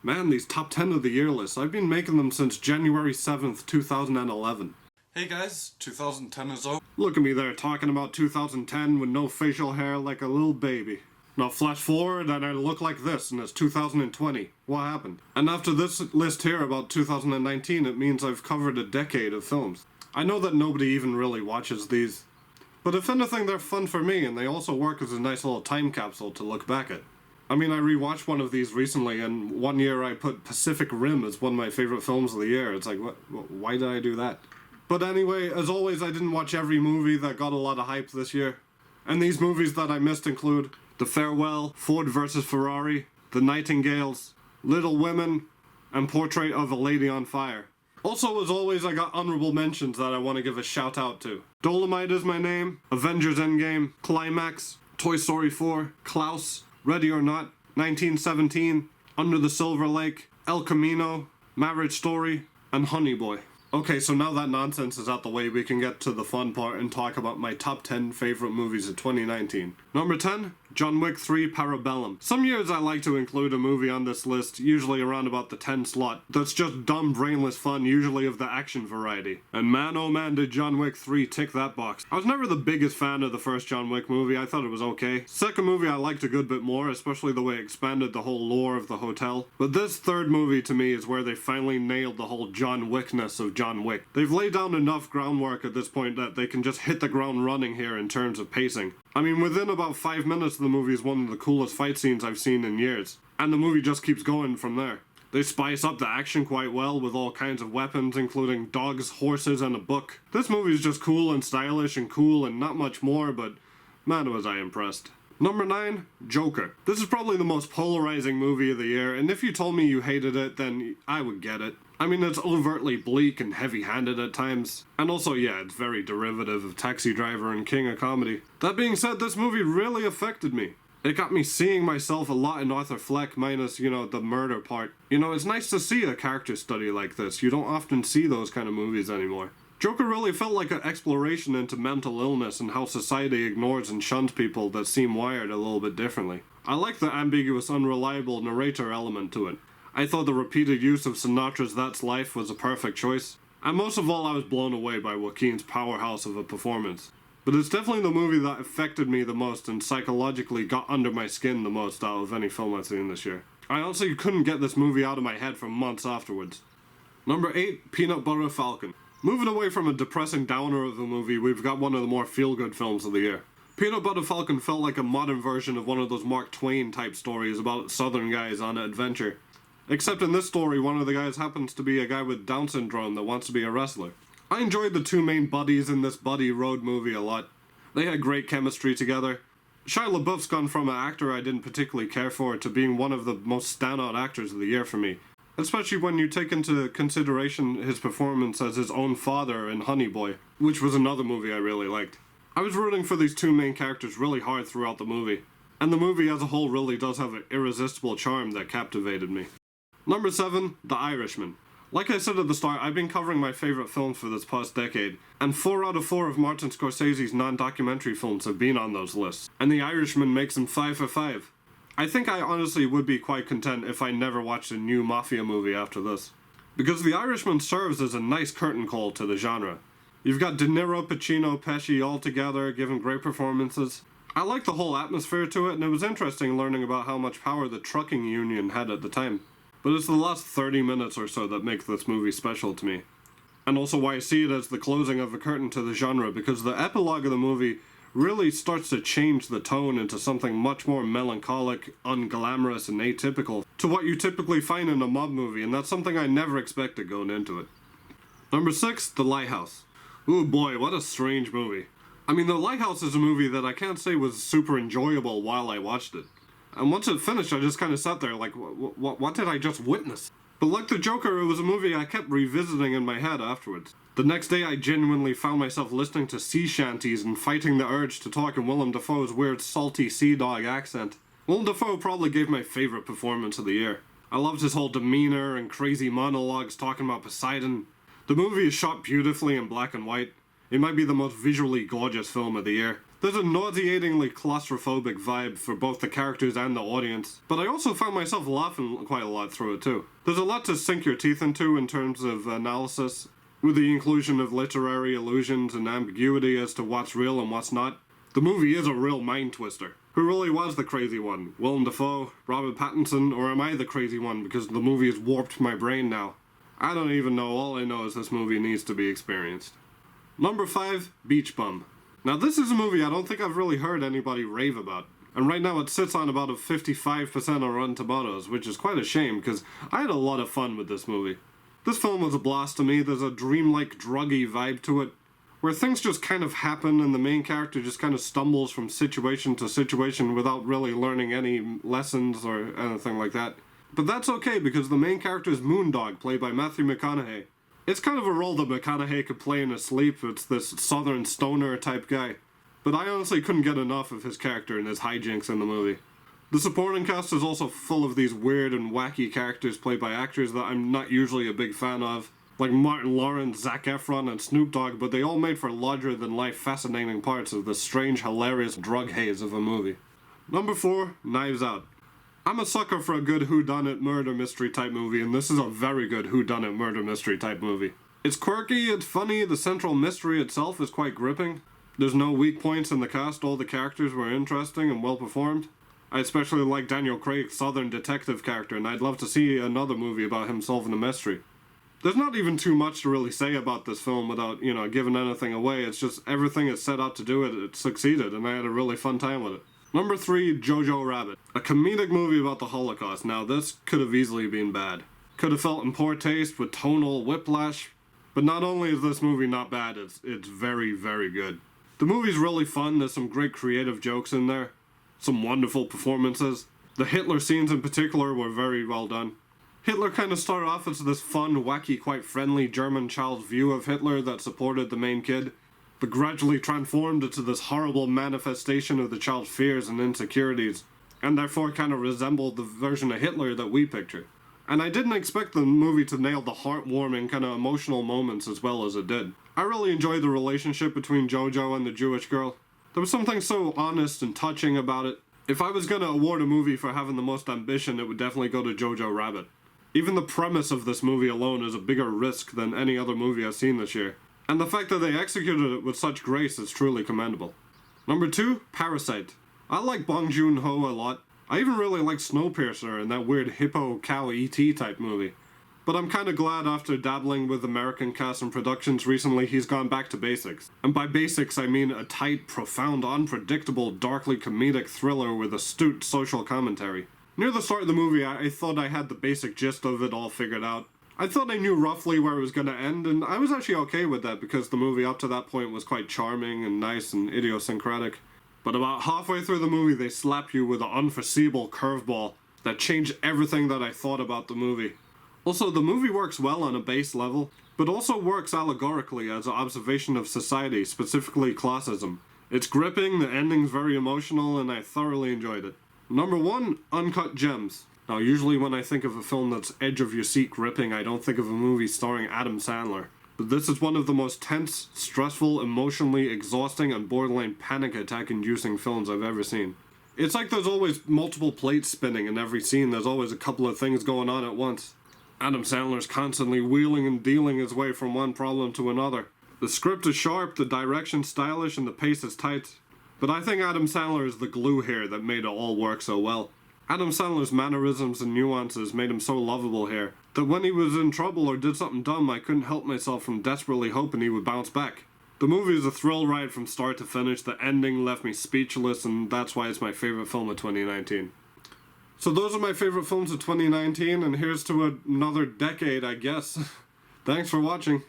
Man, these top 10 of the year lists, I've been making them since January 7th, 2011. Hey guys, 2010 is over. Look at me there talking about 2010 with no facial hair like a little baby. Now flash forward and I look like this and it's 2020. What happened? And after this list here about 2019, it means I've covered a decade of films. I know that nobody even really watches these, but if anything they're fun for me and they also work as a nice little time capsule to look back at. I mean, I rewatched one of these recently, and one year I put Pacific Rim as one of my favorite films of the year. It's like, why did I do that? But anyway, as always, I didn't watch every movie that got a lot of hype this year. And these movies that I missed include The Farewell, Ford vs. Ferrari, The Nightingales, Little Women, and Portrait of a Lady on Fire. Also, as always, I got honorable mentions that I want to give a shout out to. Dolomite Is My Name, Avengers Endgame, Climax, Toy Story 4, Klaus, Ready or Not, 1917, Under the Silver Lake, El Camino, Marriage Story, and Honey Boy. Okay, so now that nonsense is out the way, we can get to the fun part and talk about my top 10 favorite movies of 2019. Number 10, John Wick 3 Parabellum. Some years I like to include a movie on this list, usually around about the 10 slot, that's just dumb, brainless fun, usually of the action variety. And man oh man did John Wick 3 tick that box. I was never the biggest fan of the first John Wick movie, I thought it was okay. Second movie I liked a good bit more, especially the way it expanded the whole lore of the hotel. But this third movie to me is where they finally nailed the whole John Wickness of John Wick. They've laid down enough groundwork at this point that they can just hit the ground running here in terms of pacing. I mean, within about 5 minutes of the movie is one of the coolest fight scenes I've seen in years. And the movie just keeps going from there. They spice up the action quite well with all kinds of weapons, including dogs, horses, and a book. This movie is just cool and stylish and cool and not much more, but man was I impressed. Number 9, Joker. This is probably the most polarizing movie of the year, and if you told me you hated it, then I would get it. I mean, it's overtly bleak and heavy-handed at times. And also, yeah, it's very derivative of Taxi Driver and King of Comedy. That being said, this movie really affected me. It got me seeing myself a lot in Arthur Fleck, minus, the murder part. It's nice to see a character study like this. You don't often see those kind of movies anymore. Joker really felt like an exploration into mental illness and how society ignores and shuns people that seem wired a little bit differently. I like the ambiguous, unreliable narrator element to it. I thought the repeated use of Sinatra's That's Life was a perfect choice. And most of all, I was blown away by Joaquin's powerhouse of a performance. But it's definitely the movie that affected me the most and psychologically got under my skin the most out of any film I've seen this year. I honestly couldn't get this movie out of my head for months afterwards. Number 8, Peanut Butter Falcon. Moving away from a depressing downer of a movie, we've got one of the more feel-good films of the year. Peanut Butter Falcon felt like a modern version of one of those Mark Twain type stories about southern guys on an adventure. Except in this story, one of the guys happens to be a guy with Down syndrome that wants to be a wrestler. I enjoyed the two main buddies in this buddy road movie a lot. They had great chemistry together. Shia LaBeouf's gone from an actor I didn't particularly care for to being one of the most standout actors of the year for me. Especially when you take into consideration his performance as his own father in Honey Boy, which was another movie I really liked. I was rooting for these two main characters really hard throughout the movie. And the movie as a whole really does have an irresistible charm that captivated me. Number 7, The Irishman. Like I said at the start, I've been covering my favourite films for this past decade, and 4 out of 4 of Martin Scorsese's non-documentary films have been on those lists, and The Irishman makes them 5 for 5. I think I honestly would be quite content if I never watched a new Mafia movie after this. Because The Irishman serves as a nice curtain call to the genre. You've got De Niro, Pacino, Pesci all together, giving great performances. I liked the whole atmosphere to it, and it was interesting learning about how much power the trucking union had at the time. But it's the last 30 minutes or so that make this movie special to me. And also why I see it as the closing of a curtain to the genre, because the epilogue of the movie really starts to change the tone into something much more melancholic, unglamorous, and atypical to what you typically find in a mob movie, and that's something I never expected going into it. Number 6, The Lighthouse. Ooh boy, what a strange movie. I mean, The Lighthouse is a movie that I can't say was super enjoyable while I watched it. And once it finished, I just kind of sat there like, what did I just witness? But like The Joker, it was a movie I kept revisiting in my head afterwards. The next day I genuinely found myself listening to sea shanties and fighting the urge to talk in Willem Dafoe's weird salty sea dog accent. Willem Dafoe probably gave my favourite performance of the year. I loved his whole demeanour and crazy monologues talking about Poseidon. The movie is shot beautifully in black and white. It might be the most visually gorgeous film of the year. There's a nauseatingly claustrophobic vibe for both the characters and the audience, but I also found myself laughing quite a lot through it too. There's a lot to sink your teeth into in terms of analysis, with the inclusion of literary illusions and ambiguity as to what's real and what's not. The movie is a real mind twister. Who really was the crazy one? Willem Dafoe? Robert Pattinson? Or am I the crazy one because the movie has warped my brain now? I don't even know. All I know is this movie needs to be experienced. Number 5, Beach Bum. Now this is a movie I don't think I've really heard anybody rave about. And right now it sits on about a 55% on Rotten Tomatoes, which is quite a shame because I had a lot of fun with this movie. This film was a blast to me. There's a dreamlike, druggy vibe to it, where things just kind of happen and the main character just kind of stumbles from situation to situation without really learning any lessons or anything like that. But that's okay because the main character is Moondog, played by Matthew McConaughey. It's kind of a role that McConaughey could play in his sleep. It's this southern stoner type guy. But I honestly couldn't get enough of his character and his hijinks in the movie. The supporting cast is also full of these weird and wacky characters played by actors that I'm not usually a big fan of, like Martin Lawrence, Zac Efron, and Snoop Dogg, but they all made for larger-than-life fascinating parts of the strange, hilarious drug haze of a movie. Number 4, Knives Out. I'm a sucker for a good whodunit murder mystery type movie, and this is a very good whodunit murder mystery type movie. It's quirky, it's funny, the central mystery itself is quite gripping. There's no weak points in the cast, all the characters were interesting and well performed. I especially like Daniel Craig's southern detective character, and I'd love to see another movie about him solving a mystery. There's not even too much to really say about this film without, giving anything away. It's just everything it set out to do, it succeeded, and I had a really fun time with it. Number 3, Jojo Rabbit. A comedic movie about the Holocaust. Now, this could have easily been bad. Could have felt in poor taste with tonal whiplash. But not only is this movie not bad, it's very, very good. The movie's really fun. There's some great creative jokes in there. Some wonderful performances. The Hitler scenes in particular were very well done. Hitler kind of started off as this fun, wacky, quite friendly German child's view of Hitler that supported the main kid, but gradually transformed into this horrible manifestation of the child's fears and insecurities, and therefore kind of resembled the version of Hitler that we picture. And I didn't expect the movie to nail the heartwarming kind of emotional moments as well as it did. I really enjoyed the relationship between Jojo and the Jewish girl. There was something so honest and touching about it. If I was going to award a movie for having the most ambition, it would definitely go to Jojo Rabbit. Even the premise of this movie alone is a bigger risk than any other movie I've seen this year. And the fact that they executed it with such grace is truly commendable. Number 2, Parasite. I like Bong Joon-ho a lot. I even really like Snowpiercer and that weird hippo cow E.T. type movie. But I'm kinda glad after dabbling with American casts and productions recently he's gone back to basics. And by basics I mean a tight, profound, unpredictable, darkly comedic thriller with astute social commentary. Near the start of the movie I thought I had the basic gist of it all figured out. I thought I knew roughly where it was going to end, and I was actually okay with that because the movie up to that point was quite charming and nice and idiosyncratic. But about halfway through the movie they slap you with an unforeseeable curveball that changed everything that I thought about the movie. Also, the movie works well on a base level, but also works allegorically as an observation of society, specifically classism. It's gripping, the ending's very emotional, and I thoroughly enjoyed it. Number 1, Uncut Gems. Now, usually when I think of a film that's edge-of-your-seat gripping, I don't think of a movie starring Adam Sandler. But this is one of the most tense, stressful, emotionally exhausting, and borderline panic attack-inducing films I've ever seen. It's like there's always multiple plates spinning in every scene. There's always a couple of things going on at once. Adam Sandler's constantly wheeling and dealing his way from one problem to another. The script is sharp, the direction's stylish, and the pace is tight. But I think Adam Sandler is the glue here that made it all work so well. Adam Sandler's mannerisms and nuances made him so lovable here, that when he was in trouble or did something dumb, I couldn't help myself from desperately hoping he would bounce back. The movie is a thrill ride from start to finish, the ending left me speechless, and that's why it's my favorite film of 2019. So those are my favorite films of 2019, and here's to another decade, I guess. Thanks for watching.